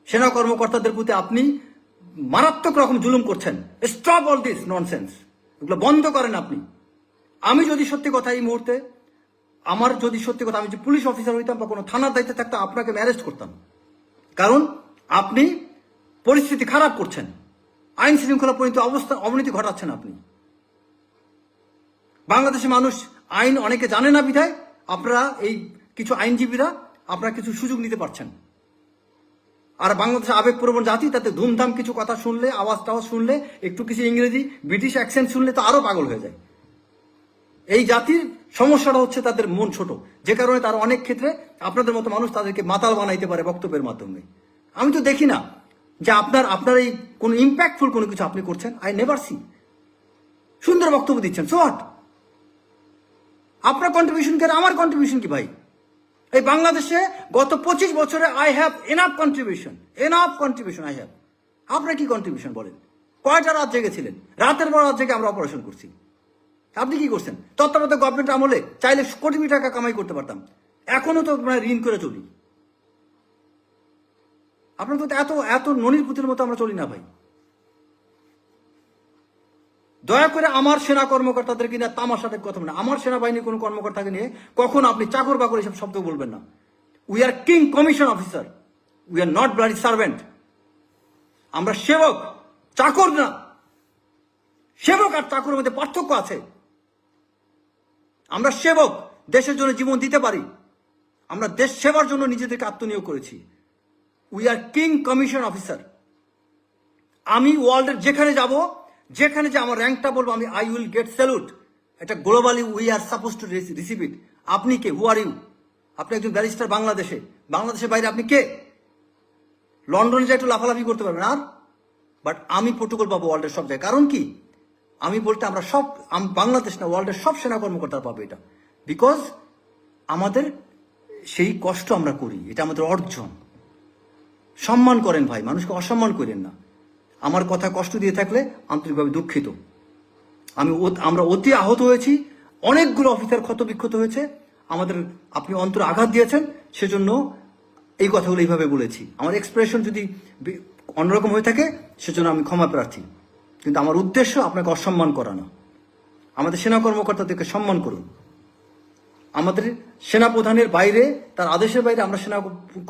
সেনা কর্মকর্তাদের প্রতি আপনি মারাত্মক রকম জুলুম করছেন। স্টপ অল দিস ননসেন্স, এগুলো বন্ধ করেন আপনি। আমি যদি সত্যি কথা এই মুহূর্তে আমি যদি পুলিশ অফিসার হইতাম বা কোনো থানার দায়িত্বে থাকতাম, আপনাকে আমি অ্যারেস্ট করতাম। কারণ আপনি পরিস্থিতি খারাপ করছেন, আইন শৃঙ্খলা পরিণত অবনতি ঘটাচ্ছেন আপনি। বাংলাদেশের মানুষ আইন অনেকে জানে না বিধায় আপনারা এই কিছু আইনজীবীরা আপনারা কিছু সুযোগ নিতে পারছেন। আর বাংলাদেশের আবেগপ্রবণ জাতি, তাতে ধুমধাম কিছু কথা শুনলে, আওয়াজ শুনলে, একটু কিছু ইংরেজি ব্রিটিশ অ্যাকসেন্ট শুনলে তো আরো পাগল হয়ে যায়। এই জাতির সমস্যাটা হচ্ছে তাদের মন ছোট, যে কারণে তারা অনেক ক্ষেত্রে আপনাদের মতো মানুষ তাদেরকে মাতাল বানাইতে পারে বক্তব্যের মাধ্যমে। আমি তো দেখি না যে আপনার এই কোন ইম্প্যাক্টফুল কোনো কিছু আপনি করছেন। I never see. সুন্দর বক্তব্য দিচ্ছেন, সো হোয়াট? আপনার কন্ট্রিবিউশন কি আমার কন্ট্রিবিউশন কি ভাই? এই বাংলাদেশে গত 25 বছরে I have enough contribution I have. আপনার কি কন্ট্রিবিউশন বলেন? কয়টা রাত জেগেছিলেন? রাতের পর রাত জেগে আমরা অপারেশন করছি। আপনি কি করছেন? তত্ত্বাবধায়ক গভর্নমেন্ট আমলে চাইলে কোটি কোটি টাকা কামাই করতে পারতাম, এখনো তো ঋণ করে চলি। আপনার তো এত ননির পুতির মতো আমরা চলি না ভাই। দয়া করে আমার সেনা কর্মকর্তাদের কিনা তামাশাতে কথা বলেন। আমার সেনাবাহিনীর কোনো কর্মকর্তাকে নিয়ে কখন আপনি চাকর বাকর এসব শব্দ বলবেন না। We are king commission officer, we are not bloody servant. আমরা সেবক, চাকর না। সেবক আর চাকরের মধ্যে পার্থক্য আছে। আমরা সেবক, দেশের জন্য জীবন দিতে পারি। আমরা দেশ সেবার জন্য নিজেদেরকে আত্মনিয়োগ করেছি। We are king commission officer. আমি ওয়ার্ল্ডের যেখানে যাব, যেখানে যে আমার র্যাঙ্কটা বলবো, আমি আই উইল গেট স্যালুট। এটা globally we are suppose to receive it. আপনি কে? হু আর ইউ? আপনি একজন ব্যারিস্টার বাংলাদেশের বাইরে আপনি কে? লন্ডনে যে একটু লাফালাফি করতে পারবেন আর, বাট আমি প্রোটোকল পাবো ওয়ার্ল্ডের সব জায়গায়। কারণ কি? আমি বলতে আমরা সব, বাংলাদেশ না ওয়ার্ল্ডের সব সেনা কর্মকর্তা পাবো এটা। বিকজ আমাদের সেই কষ্ট আমরা করি, এটা আমাদের অর্জন। সম্মান করেন ভাই, মানুষকে অসম্মান করেন না। আমার কথা কষ্ট দিয়ে থাকলে আন্তরিকভাবে দুঃখিত। আমরা অতি আহত হয়েছি, অনেকগুলো অফিসার ক্ষতবিক্ষত হয়েছে আমাদের। আপনি অন্তরে আঘাত দিয়েছেন, সেজন্য এই কথাগুলো এইভাবে বলেছি। আমার এক্সপ্রেশন যদি অন্যরকম হয়ে থাকে সেজন্য আমি ক্ষমা প্রার্থী। কিন্তু আমার উদ্দেশ্য আপনাকে অসম্মান করা না। আমাদের সেনা কর্মকর্তাদেরকে সম্মান করুন। আমাদের সেনা প্রধানের বাইরে, তার আদেশের বাইরে আমরা সেনা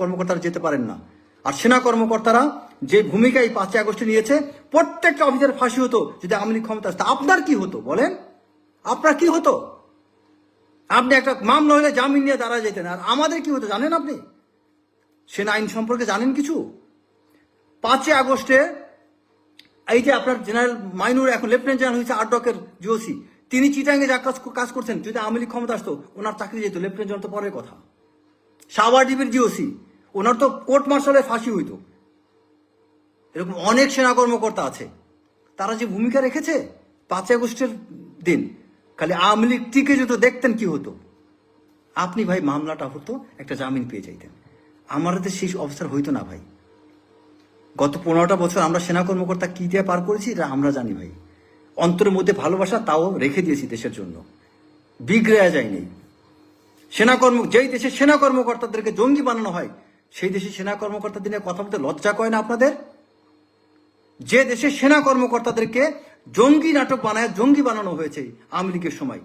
কর্মকর্তারা যেতে পারেন না। আর সেনা কর্মকর্তারা যে ভূমিকা এই 5 আগস্টে নিয়েছে, প্রত্যেকটা অফিসার ফাঁসি হতো যদি আওয়ামী লীগ ক্ষমতা আসতো। আপনার কি হতো বলেন? আপনার কি হতো? আপনি একটা মামলা হলে জামিন নিয়ে দাঁড়া যেতেন। আর আমাদের কি হতো জানেন? আপনি সেনা আইন সম্পর্কে জানেন কিছু? 5 আগস্টে এই যে আপনার জেনারেল মাইনুর এখন লেফটেন্যান্ট জেনারেল হয়েছে, আটডকের জিওসি, তিনি চিটাঙ্গে যা কাজ করছেন, যদি আওয়ামী লীগ ক্ষমতা আসতো ওনার চাকরি যেত। লেফটেন্যান্ট জেনারেল তো পরের কথা। সাভারদ্বীপের জিওসি, ওনার তো কোর্ট মার্শালে ফাঁসি হইতো। এরকম অনেক সেনা কর্মকর্তা আছে, তারা যে ভূমিকা রেখেছে 5 আগস্টের দিন, খালি আওয়ামী লীগ টিকে যেত, দেখতেন কি হতো। আপনি ভাই মামলাটা হতো, একটা জামিন পেয়ে যাইতেন। আমাদের সেই অবস্থার হইতো না ভাই। গত 15টা বছর আমরা সেনা কর্মকর্তা কি দিয়ে পার করেছি এটা আমরা জানি ভাই। অন্তরের মধ্যে ভালোবাসা তাও রেখে দিয়েছি দেশের জন্য, বিগড়ে যায়নি। যেই দেশে সেনা কর্মকর্তাদেরকে জঙ্গি বানানো হয়, সেই দেশে সেনা কর্মকর্তাদের নিয়ে কথা বলতে লজ্জা করে না আপনাদের? যে দেশে সেনা কর্মকর্তাদেরকে জঙ্গি নাটক বানায় জঙ্গি বানানো হয়েছে আওয়ামী লীগের সময়,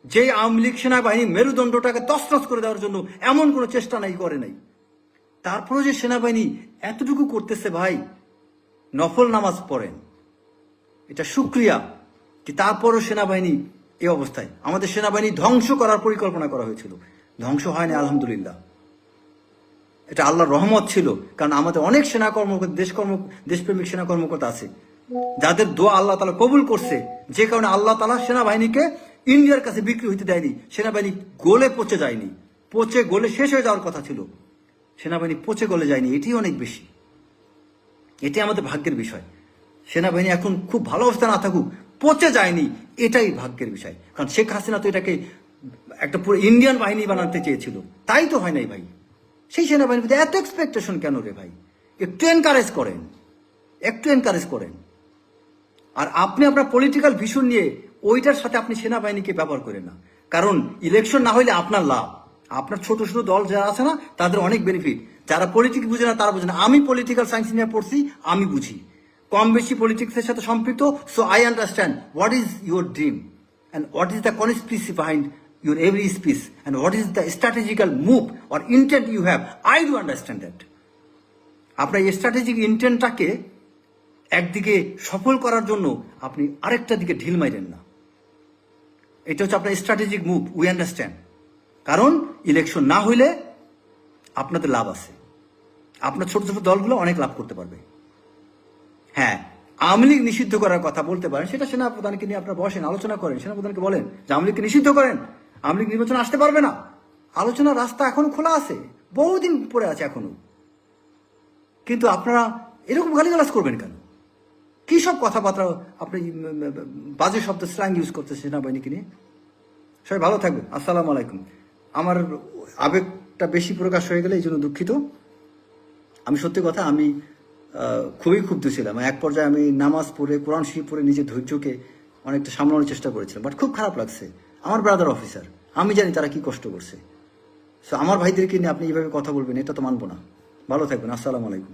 যে আওয়ামী লীগ সেনাবাহিনী মেরুদণ্ডটাকে তছনছ করে দেওয়ার জন্য এমন কোনো চেষ্টা করে নাই, তারপরে যে সেনাবাহিনী এতটুকু করতেছে ভাই, নফল নামাজ পড়েন, এটা শুকরিয়া। কি তারপরও সেনাবাহিনী এই অবস্থায়? আমাদের সেনাবাহিনী ধ্বংস করার পরিকল্পনা করা হয়েছিল, ধ্বংস হয়নি আলহামদুলিল্লাহ। এটা আল্লাহর রহমত ছিল, কারণ আমাদের অনেক সেনা কর্মকর্তা, দেশপ্রেমিক সেনা কর্মকর্তা আছে যাদের দোয়া আল্লাহ তাআলা কবুল করছে, যে কারণে আল্লাহ তাআলা সেনাবাহিনীকে ইন্ডিয়ার কাছে বিক্রি হইতে দেয়নি। সেনাবাহিনী গলে পচে যায়নি, পচে গলে শেষ হয়ে যাওয়ার কথা ছিল, সেনাবাহিনী পচে গলে যায়নি। এটি অনেক বেশি, এটি আমাদের ভাগ্যের বিষয়। সেনাবাহিনী এখন খুব ভালো অবস্থা না থাকুক, পচে যায়নি, এটাই ভাগ্যের বিষয়। কারণ শেখ হাসিনা তো এটাকে একটা পুরো ইন্ডিয়ান বাহিনী বানাতে চেয়েছিল, তাই তো হয় নাই ভাই। সেই সেনাবাহিনীর প্রতি এত এক্সপেকটেশন কেন রে ভাই? একটু এনকারেজ করেন। আর আপনি আপনার পলিটিক্যাল ভিশন নিয়ে ওইটার সাথে আপনি সেনাবাহিনীকে ব্যবহার করেন না। কারণ ইলেকশন না হইলে আপনার লাভ, আপনার ছোট ছোট দল যারা আছে না, তাদের অনেক বেনিফিট। যারা পলিটিক্স বুঝে না তারা বুঝে না। আমি পলিটিক্যাল সায়েন্স নিয়ে পড়ছি, আমি বুঝি, কম বেশি পলিটিক্সের সাথে সম্পৃক্ত। So I understand what is your dream and what is the conspiracy behind your every speech and what is the strategical move or intent you have. I do understand that. আপনার এই strategic ইন্টেন্টটাকে একদিকে সফল করার জন্য আপনি আরেকটা দিকে ঢিল মাইরেন না। এটা হচ্ছে আপনার স্ট্র্যাটেজিক মুভ, উই আন্ডারস্ট্যান্ড। কারণ ইলেকশন না হইলে আপনাদের লাভ আছে, আপনার ছোট ছোট দলগুলো অনেক লাভ করতে পারবে। হ্যাঁ, আওয়ামী লীগ নিষিদ্ধ করার কথা বলতে পারেন, সেটা সেনাপ্রধানকে নিয়ে আপনারা বসেন, আলোচনা করেন, সেনাপ্রধানকে বলেন যে আওয়ামী লীগকে নিষিদ্ধ করেন, আওয়ামী লীগ নির্বাচনে আসতে পারবে না। আলোচনার রাস্তা এখনো খোলা আছে, বহুদিন পরে আছে এখনো। কিন্তু আপনারা এরকম গালিগালাজ করবেন কেন? কি সব কথাবার্তা আপনি বাজে শব্দ স্ল্যাং ইউজ করতেছেন সেনাবাহিনীকে নিয়ে। সবাই ভালো থাকবেন, আসসালামু আলাইকুম। আমার আবেগটা বেশি প্রকাশ হয়ে গেলে এই জন্য দুঃখিত। আমি সত্যি কথা, আমি খুবই ক্ষুব্ধ ছিলাম। এক পর্যায়ে আমি নামাজ পড়ে, কোরআন শরীফ পড়ে নিজের ধৈর্যকে অনেকটা সামলানোর চেষ্টা করেছিলাম, বাট খুব খারাপ লাগছে। আমার ব্রাদার অফিসার, আমি জানি তারা কি কষ্ট করছে। সো আমার ভাইদেরকে নিয়ে আপনি এইভাবে কথা বলবেন, এটা তো মানবো না। ভালো থাকবেন, আসসালামু আলাইকুম।